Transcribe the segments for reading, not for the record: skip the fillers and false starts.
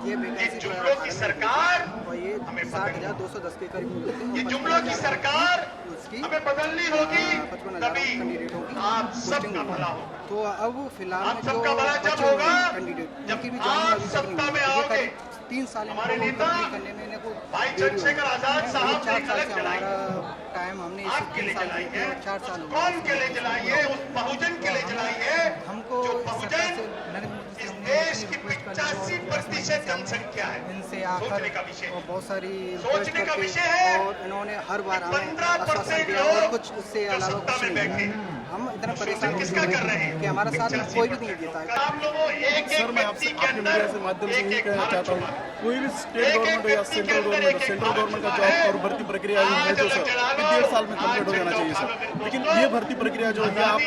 ये वैकेंसी जो है की सरकार और ये 60,210 के करीब मिलते हैं। ये जुमलों की सरकार उसकी हमें बदलनी होगी, 55,000 तभी कैंडिडेटों की आप पोस्टिंग सबका हुई भला है। होगा। तो अब फिलहाल आप में जो सबका भला जब बचे हुए होगा हैं कैंडिडेट जब उनकी भी आप ज्वाइनिंग अभी तक सत्ता नहीं में हुई है। ये आओगे। करीब 3 साल हमारे इनको नेता कंप्लीट करने में इनको भाई देरी हुई चंद्रशेखर आजाद है। साहब ने 4 साल गलत से जलाई हमारा टाइम हमने इस आपके 3 लिए साल जलाई दिए थे है, और 4 साल हो कौन के गए लिए जलाई है? उस बहुजन के लिए जलाई है हमको जो सरकार बहुजन से नरेंद्र मोदी इस से हमने देश इतनी की रिक्वेस्ट कर ली और 85% जनसंख्या है। इनसे सोचने आकर का विषय और बहुत सारी सोचने रिक्वेस्ट का करके विषय है और इन्होंने हर बार हमें 15% आश्वासन दिया और लोग कुछ उससे जो अलावा सत्ता कुछ में नहीं बैठे दिया। हम इतना शोषण परेशान हो किसका चुके कर रहे हैं हैं? कि हमारा साथ में कोई भी नहीं देता है। आप लोगों एक सर मैं आपसे आपके मीडिया से माध्यम से यही कहना चाहता हूँ, कोई भी स्टेट गवर्नमेंट हो या सेंट्रल गवर्नमेंट का जॉब और भर्ती प्रक्रिया है जो सर 1.5 साल में कंप्लीट हो जाना चाहिए सर। लेकिन ये भर्ती प्रक्रिया जो है आप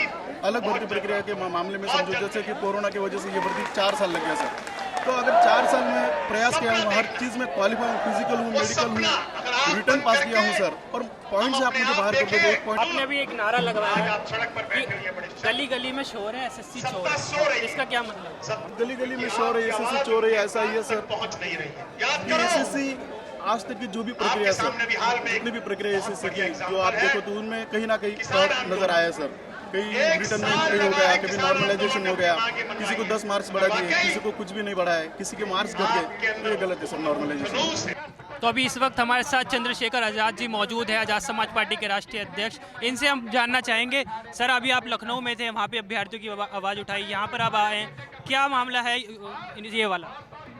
अलग भर्ती प्रक्रिया के मामले में समझो, जैसे कि कोरोना की वजह से ये भर्ती 4 साल लग गया सर। तो अगर 4 साल में प्रयास किया हूँ, हर चीज़ में क्वालिफाई हूँ, फिजिकल हूँ, मेडिकल हूँ, रिटर्न पास किया हूँ सर, और पॉइंट से आप मुझे बाहर कर दोगे एक पॉइंट। आपने भी एक नारा लगवाया है सड़क पर बैठे हुए बड़े गली गली में शोर है, एसएससी चोर है। इसका क्या मतलब? गली गली में शोर है, एसएससी चोर है, ऐसा ही है सर। पहुंच नहीं रही है। याद ये करो एसएससी आज तक की जो भी प्रक्रिया सर, सामने भी हाल में जितनी भी प्रक्रिया एसएससी की एग्जाम्पल जो आप है। देखो तो उनमें कहीं ना कहीं फ्रॉड नजर आया सर। कहीं रिटर्न में एंट्री हो गया, कभी नॉर्मलाइजेशन हो गया, किसी को 10 मार्क्स बढ़ा दिए, किसी को कुछ भी नहीं बढ़ा है, किसी के मार्क्स घट गए, तो ये गलत है सर नॉर्मलाइजेशन। तो अभी इस वक्त हमारे साथ चंद्रशेखर आज़ाद जी मौजूद है, आज़ाद समाज पार्टी के राष्ट्रीय अध्यक्ष। इनसे हम जानना चाहेंगे, सर अभी आप लखनऊ में थे, वहाँ पे अभ्यर्थियों की आवाज़ उठाई, यहाँ पर अब आए हैं, क्या मामला है ये वाला?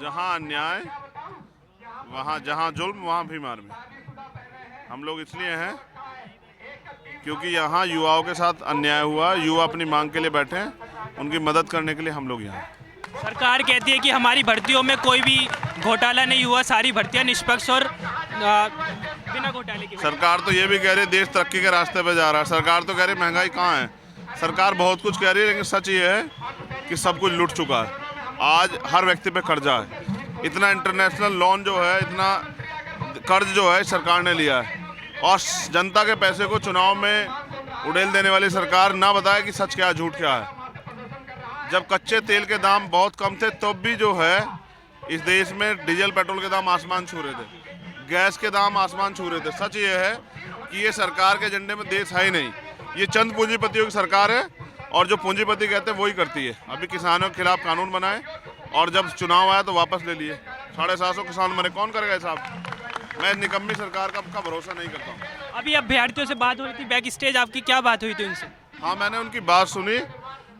जहाँ अन्याय वहाँ, जहाँ जुल्म वहाँ भी मार में। हम लोग इसलिए हैं क्योंकि यहाँ युवाओं के साथ अन्याय हुआ, युवा अपनी मांग के लिए बैठे हैं, उनकी मदद करने के लिए हम लोग यहाँ हैं। सरकार कहती है कि हमारी भर्तियों में कोई भी घोटाला नहीं हुआ, सारी भर्तियां निष्पक्ष और बिना घोटाले की। सरकार तो ये भी कह रही है देश तरक्की के रास्ते पे जा रहा है, सरकार तो कह रही है महंगाई कहाँ है, सरकार बहुत कुछ कह रही है, लेकिन सच ये है कि सब कुछ लूट चुका है। आज हर व्यक्ति पे कर्जा है, इतना इंटरनेशनल लोन जो है, इतना कर्ज जो है सरकार ने लिया है, और जनता के पैसे को चुनाव में उड़ेल देने वाली सरकार ना बताए कि सच क्या है झूठ क्या है। जब कच्चे तेल के दाम बहुत कम थे तब भी जो है इस देश में डीजल पेट्रोल के दाम आसमान छू रहे थे, गैस के दाम आसमान छू रहे थे। सच ये है कि ये सरकार के एजेंडे में देश है ही नहीं, ये चंद पूंजीपतियों की सरकार है, और जो पूंजीपति कहते हैं वही करती है। अभी किसानों के खिलाफ कानून बनाए और जब चुनाव आया तो वापस ले लिए। 750 किसान मरे, कौन करेगा साहब? मैं निकम्मी सरकार का भरोसा नहीं करता हूँ। अभी अभ्यर्थियों से बात हो रही थी बैक स्टेज, आपकी क्या बात हुई थी उनसे? हाँ, मैंने उनकी बात सुनी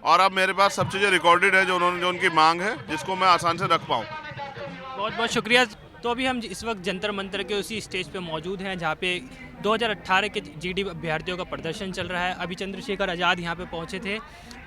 और अब मेरे पास सब चीज़ें रिकॉर्डेड है, जो उनकी मांग है, जिसको मैं आसान से रख पाऊँ। बहुत बहुत शुक्रिया। तो अभी हम इस वक्त जंतर मंतर के उसी स्टेज पे मौजूद हैं जहाँ पे 2018 के जीडी अभ्यर्थियों का प्रदर्शन चल रहा है। अभी चंद्रशेखर आज़ाद यहाँ पे पहुँचे थे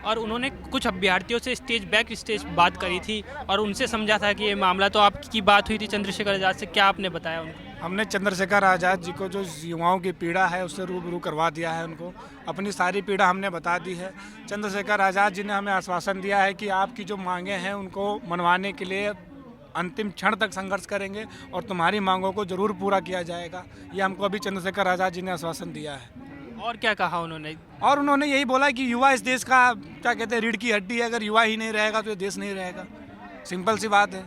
और उन्होंने कुछ अभ्यर्थियों से बैक स्टेज बात करी थी और उनसे समझा था कि ये मामला। तो आपकी बात हुई थी चंद्रशेखर आज़ाद से, क्या आपने बताया उनको? हमने चंद्रशेखर आज़ाद जी को जो युवाओं की पीड़ा है उससे रूबरू करवा दिया है, उनको अपनी सारी पीड़ा हमने बता दी है। चंद्रशेखर आज़ाद जी ने हमें आश्वासन दिया है कि आपकी जो मांगें हैं उनको मनवाने के लिए अंतिम क्षण तक संघर्ष करेंगे और तुम्हारी मांगों को जरूर पूरा किया जाएगा। ये हमको अभी चंद्रशेखर आज़ाद जी ने आश्वासन दिया है। और क्या कहा उन्होंने? और उन्होंने यही बोला कि युवा इस देश का क्या कहते हैं रीढ़ की हड्डी है, अगर युवा ही नहीं रहेगा तो ये देश नहीं रहेगा। सिंपल सी बात है।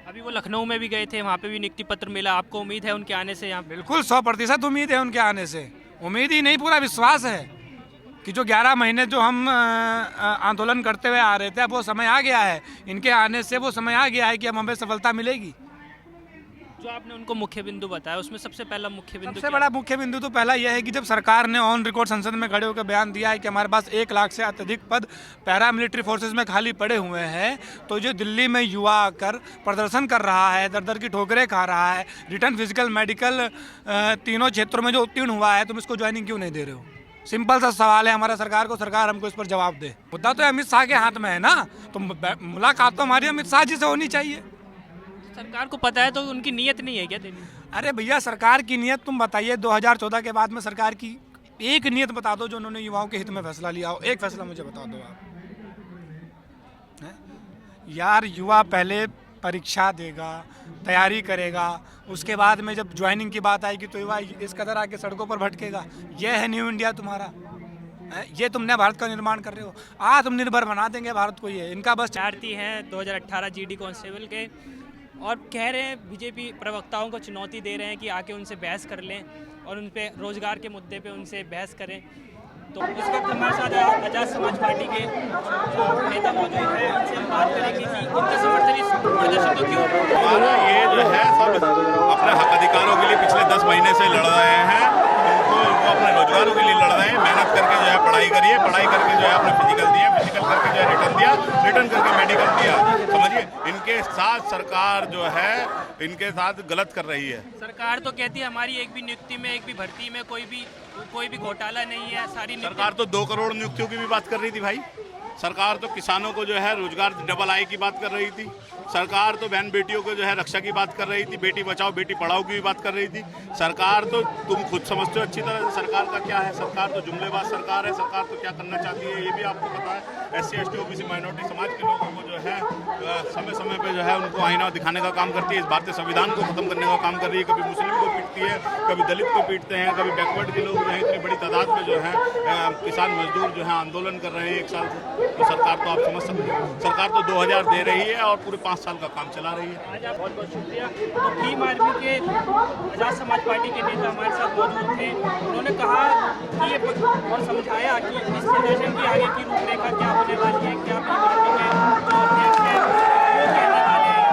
अभी वो लखनऊ में भी गए थे, वहाँ पे भी नियुक्ति पत्र मिला। आपको उम्मीद है उनके आने से यहाँ? बिल्कुल 100% उम्मीद है उनके आने से। उम्मीद ही नहीं, पूरा विश्वास है कि जो 11 महीने जो हम आंदोलन करते हुए आ रहे थे, अब वो समय आ गया है। इनके आने से वो समय आ गया है कि अब हमें सफलता मिलेगी। जो आपने उनको मुख्य बिंदु बताया, उसमें सबसे पहला मुख्य बिंदु सबसे बड़ा मुख्य बिंदु तो पहला यह है कि जब सरकार ने ऑन रिकॉर्ड संसद में खड़े होकर बयान दिया है कि हमारे पास 1 लाख से अत्यधिक पद पैरामिलिट्री फोर्सेस में खाली पड़े हुए हैं, तो जो दिल्ली में युवा आकर प्रदर्शन कर रहा है, दर दर की ठोकरें खा रहा है, रिटर्न फिजिकल मेडिकल तीनों क्षेत्रों में जो उत्तीर्ण हुआ है, तुम इसको ज्वाइनिंग क्यों नहीं दे रहे हो? सिंपल सा सवाल है हमारा सरकार को, सरकार हमको इस पर जवाब दे। मुद्दा तो अमित शाह के हाथ में है ना, तो मुलाकात तो हमारी अमित शाह जी से होनी चाहिए। सरकार को पता है तो उनकी नीयत नहीं है क्या देनी? अरे भैया, सरकार की नीयत तुम बताइए। 2014 के बाद में सरकार की एक नीयत बता दो जो उन्होंने युवाओं के हित में फैसला लिया हो। एक फैसला मुझे बता दो आप। यार, युवा पहले परीक्षा देगा, तैयारी करेगा, उसके बाद में जब ज्वाइनिंग की बात आएगी तो युवा इस कदर आके सड़कों पर भटकेगा। यह है न्यू इंडिया तुम्हारा। ये तुमने भारत का निर्माण कर रहे हो। आत्मनिर्भर बना देंगे भारत को। ये इनका बस विद्यार्थी हैं 2018 जीडी कांस्टेबल के, और कह रहे हैं बीजेपी प्रवक्ताओं को चुनौती दे रहे हैं कि आके उनसे बहस कर लें और उन पे रोजगार के मुद्दे पे उनसे बहस करें। तो इस वक्त हमारे साथ आज़ाद समाज पार्टी के नेता मौजूद हैं, उनसे हम बात करेंगे कि उनका समर्थन इस प्रदर्शन को क्यों। हमारा ये जो है सब अपने हक अधिकारों के लिए पिछले 10 महीने से लड़ रहे हैं। उनको वो अपने रोजगारों के लिए लड़ रहे हैं। मेहनत करके जो है पढ़ाई करिए, पढ़ाई करके जो है अपने फिजिकल दिया, फिजिकल करके जो है रिटर्न दिया, रिटर्न करके मेडिकल दिया। समझिए, इनके साथ सरकार जो है इनके साथ गलत कर रही है। सरकार तो कहती है हमारी एक भी नियुक्ति में, एक भी भर्ती में कोई भी घोटाला नहीं है। सारी सरकार तो 2 करोड़ नियुक्तियों की भी बात कर रही थी भाई। सरकार तो किसानों को जो है रोजगार डबल आई की बात कर रही थी। सरकार तो बहन बेटियों को जो है रक्षा की बात कर रही थी, बेटी बचाओ बेटी पढ़ाओ की भी बात कर रही थी। सरकार तो तुम खुद समझते हो अच्छी तरह से सरकार का क्या है। सरकार तो जुमलेबाज सरकार है। सरकार तो क्या करना चाहती है ये भी आपको पता है। SC ST OBC माइनॉरिटी समाज के लोगों को जो है समय समय पे जो है उनको आईना दिखाने का काम करती है। इस भारतीय संविधान को खत्म करने का काम कर रही है। कभी मुस्लिम को पीटती है, कभी दलित को पीटते हैं, कभी बैकवर्ड के लोग जो है इतनी बड़ी तादाद में जो है किसान मजदूर जो है आंदोलन कर रहे हैं 1 साल से। तो सरकार तो आप समझ सकते हैं, सरकार तो 2000 दे रही है और पूरे 5 साल का काम चला रही है। आज आप बहुत बहुत शुक्रिया। तो भीम आर्मी के आज़ाद समाज पार्टी के नेता हमारे साथ मौजूद थे। उन्होंने कहा कि ये और समझाया कि इस प्रदर्शन की आगे की रूपरेखा क्या होने वाली है, क्या भीम आर्मी के जो अध्यक्ष हैं वो कहने वाले हैं।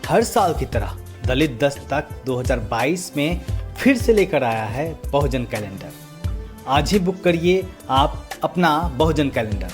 हर साल की तरह दलित दस्तक 2022 में फिर से लेकर आया है बहुजन कैलेंडर। आज ही बुक करिए आप अपना बहुजन कैलेंडर।